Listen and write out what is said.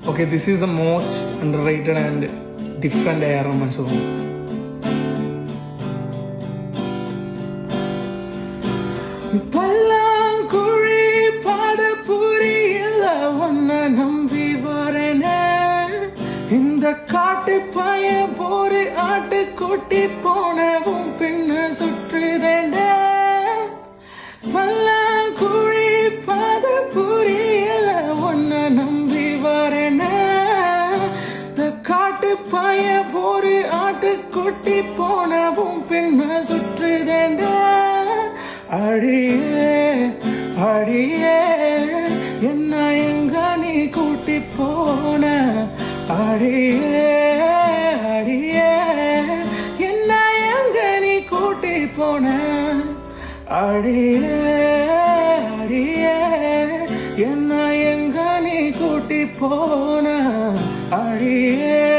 Okay, this is the most underrated and different A.R. Rahman song. பல்லாங்குழி பாட புரியல ஒன்ன நம்பி வரன இந்த காட்டு பய போரு ஆட்டு கூட்டி போனவும் பின்ன சுற்றுதேண்ட பல்லாங்குழி பாட புரியல ஒன்ன நம்பி வரன இந்த காட்டு பய போரு ஆட்டு கூட்டி போனவும் பின்ன சுற்றுதேண்ட அடியே அடியே என்ன எங்க நீ கூட்டி போன அடியே அடியே என்ன எங்க நீ கூட்டி போன அடியே அடியே என்ன எங்க நீ கூட்டி போன அடியே